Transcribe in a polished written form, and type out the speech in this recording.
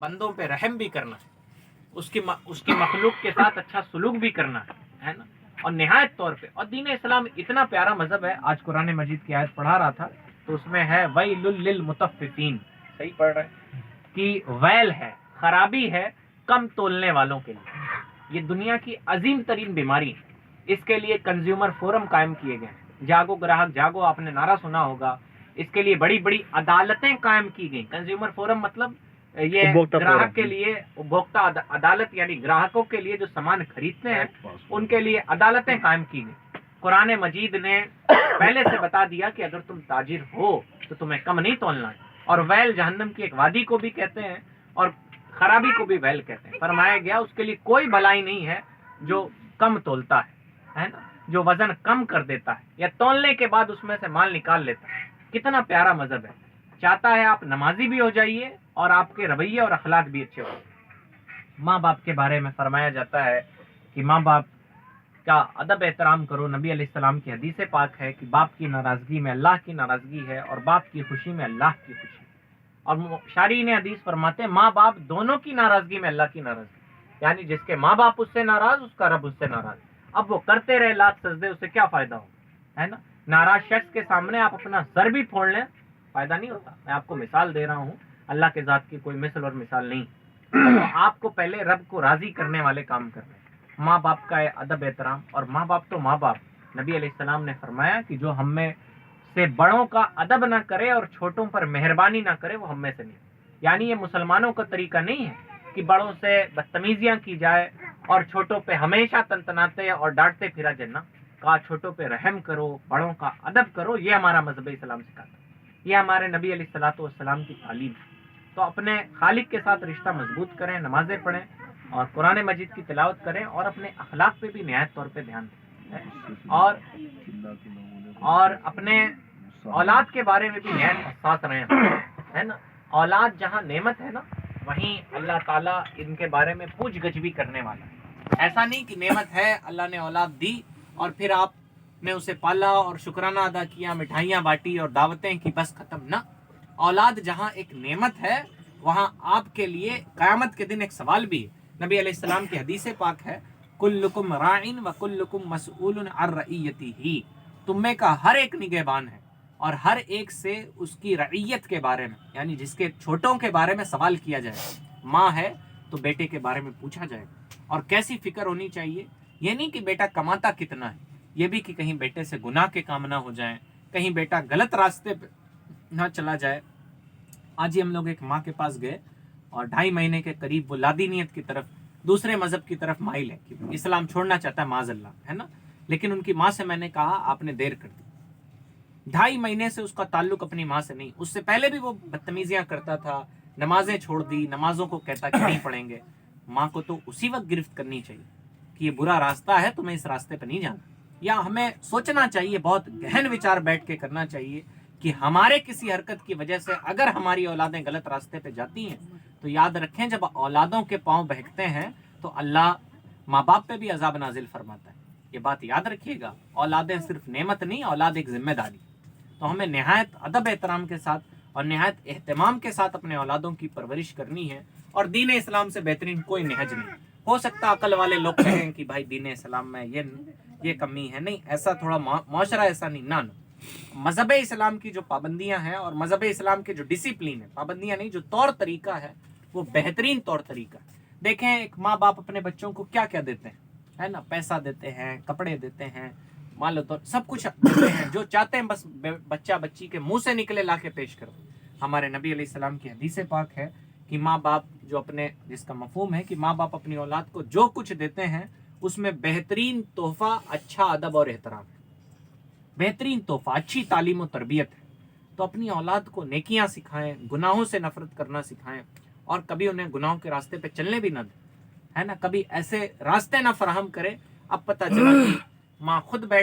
بندوں پہ رحم بھی کرنا ہے، اس کی مخلوق کے ساتھ اچھا سلوک بھی کرنا ہے نا، اور نہایت طور پہ، اور دین اسلام اتنا پیارا مذہب ہے. آج قرآن مجید کی آیت پڑھا رہا تھا تو اس میں ہے ویل للمطففین، صحیح پڑھ رہے ہیں کہ ویل ہے، خرابی ہے کم تولنے والوں کے لیے. یہ دنیا کی عظیم ترین بیماری ہے. اس کے لیے کنزیومر فورم قائم کیے گئے ہیں، جاگو گراہک جاگو، آپ نے نعرہ سنا ہوگا. اس کے لیے بڑی بڑی عدالتیں قائم کی گئیں. کنزیومر فورم مطلب یہ گراہک کے لیے اپبھوکتا عدالت، یعنی گراہکوں کے لیے جو سامان خریدتے ہیں ان کے لیے عدالتیں قائم کی گئی. قرآن مجید نے پہلے سے بتا دیا کہ اگر تم تاجر ہو تو تمہیں کم نہیں تولنا ہے. اور ویل جہنم کی ایک وادی کو بھی کہتے ہیں اور خرابی کو بھی ویل کہتے ہیں. فرمایا گیا اس کے لیے کوئی بھلائی نہیں ہے جو کم تولتا ہے نا، جو وزن کم کر دیتا ہے یا تولنے کے بعد اس میں سے مال نکال لیتا ہے. کتنا پیارا مذہب ہے. چاہتا ہے آپ نمازی بھی ہو جائیے اور آپ کے رویے اور اخلاق بھی اچھے ہو. ماں باپ کے بارے میں فرمایا جاتا ہے کہ ماں باپ کا ادب احترام کرو. نبی علیہ السلام کی حدیث پاک ہے کہ باپ کی ناراضگی میں اللہ کی ناراضگی ہے اور باپ کی خوشی میں اللہ کی خوشی. اور شارحین حدیث فرماتے ہیں ماں باپ دونوں کی ناراضگی میں اللہ کی ناراضگی، یعنی جس کے ماں باپ اس سے ناراض اس کا رب اس سے ناراض. اب وہ کرتے رہے لاکھ سجدے، اسے کیا فائدہ ہو، ہے نا. ناراض شخص کے سامنے آپ اپنا سر بھی پھوڑ لیں فائدہ نہیں ہوتا. میں آپ کو مثال دے رہا ہوں، اللہ کے ذات کی کوئی مثل اور مثال نہیں. تو آپ کو پہلے رب کو راضی کرنے والے کام کرنے. ماں باپ کا ادب احترام، اور ماں باپ تو ماں باپ. نبی علیہ السلام نے فرمایا کہ جو ہم میں سے بڑوں کا ادب نہ کرے اور چھوٹوں پر مہربانی نہ کرے وہ ہم میں سے نہیں. یعنی یہ مسلمانوں کا طریقہ نہیں ہے کہ بڑوں سے بدتمیزیاں کی جائے اور چھوٹوں پہ ہمیشہ تنتناتے اور ڈانٹتے پھرا جانا. کہا چھوٹوں پہ رحم کرو، بڑوں کا ادب کرو. یہ ہمارا مذہب اسلام سکھاتا ہے، یہ ہمارے نبی علیہ الصلوۃ والسلام کی تعلیم ہے. تو اپنے خالق کے ساتھ رشتہ مضبوط کریں، نمازیں پڑھیں اور قرآن مجید کی تلاوت کریں اور اپنے اخلاق پہ بھی نہایت طور پہ دھیان دیں، اور اپنے اولاد کے بارے میں بھی نہایت حساس رہیں، ہے نا. اولاد جہاں نعمت ہے نا وہیں اللہ تعالیٰ ان کے بارے میں پوچھ گچھ بھی کرنے والا ہے. ایسا نہیں کہ نعمت ہے اللہ نے اولاد دی اور پھر آپ نے اسے پالا اور شکرانہ ادا کیا، مٹھائیاں بانٹی اور دعوتیں کی، بس ختم. نہ، اولاد جہاں ایک نعمت ہے وہاں آپ کے لیے قیامت کے دن ایک سوال بھی ہے. نبی علیہ السلام کی حدیث پاک ہے کلکم راعٍ وکلکم مسئول عن رعیتہ. تم میں کا ہر ایک نگہبان ہے اور ہر ایک سے اس کی رعیت کے بارے میں، یعنی جس کے چھوٹوں کے بارے میں سوال کیا جائے. ماں ہے تو بیٹے کے بارے میں پوچھا جائے اور کیسی فکر ہونی چاہیے. یہ نہیں کہ بیٹا کماتا کتنا ہے، یہ بھی کہ کہیں بیٹے سے گناہ کے کام نہ ہو جائیں، کہیں بیٹا غلط راستے پہ نہ چلا جائے. آج ہی ہم لوگ ایک ماں کے پاس گئے اور 2.5 مہینے کے قریب وہ لادینیت کی طرف، دوسرے مذہب کی طرف مائل ہے کہ اسلام چھوڑنا چاہتا ہے معاذ اللہ، ہے نا. لیکن ان کی ماں سے میں نے کہا آپ نے دیر کر دی. 2.5 مہینے سے اس کا تعلق اپنی ماں سے نہیں. اس سے پہلے بھی وہ بدتمیزیاں کرتا تھا، نمازیں چھوڑ دی، نمازوں کو کہتا کہ نہیں پڑھیں گے. ماں کو تو اسی وقت گرفت کرنی چاہیے کہ یہ برا راستہ ہے، تمہیں اس راستے پہ نہیں جانا. یا ہمیں سوچنا چاہیے، بہت گہن وچار بیٹھ کے کرنا چاہیے کہ ہمارے کسی حرکت کی وجہ سے اگر ہماری اولادیں غلط راستے پہ جاتی ہیں تو یاد رکھیں جب اولادوں کے پاؤں بہکتے ہیں تو اللہ ماں باپ پہ بھی عذاب نازل فرماتا ہے. یہ بات یاد رکھیے گا. اولادیں صرف نعمت نہیں، اولاد ایک ذمہ داری. تو ہمیں نہایت ادب احترام کے ساتھ اور نہایت اہتمام کے ساتھ اپنے اولادوں کی پرورش کرنی ہے. اور دین اسلام سے بہترین کوئی نہج نہیں. ہو سکتا عقل والے لوگ کہیں کہ بھائی دین اسلام میں یہ کمی ہے. نہیں، ایسا تھوڑا معاشرہ ایسا نہیں. نہ مذہب اسلام کی جو پابندیاں ہیں اور مذہب اسلام کے جو ڈسپلین ہے، پابندیاں نہیں، جو طور طریقہ ہے وہ بہترین طور طریقہ ہے. دیکھیں ایک ماں باپ اپنے بچوں کو کیا کیا دیتے ہیں، ہے نا. پیسہ دیتے ہیں، کپڑے دیتے ہیں، مان تو سب کچھ دیتے ہیں، جو چاہتے ہیں بس بچہ بچی کے منہ سے نکلے لا کے پیش کرو. ہمارے نبی علیہ السلام کی حدیث پاک ہے کہ ماں باپ جو اپنے، جس کا مفہوم ہے کہ ماں باپ اپنی اولاد کو جو کچھ دیتے ہیں اس میں بہترین تحفہ اچھا ادب اور احترام ہے. بہترین تحفہ اچھی تعلیم و تربیت ہے. تو اپنی اولاد کو نیکیاں سکھائیں، گناہوں سے نفرت کرنا سکھائیں اور کبھی انہیں گناہوں کے راستے پہ چلنے بھی نہ دیں، ہے نا. کبھی ایسے راستے نہ فراہم کرے. اب پتہ چلا کہ ماں خود بیٹھ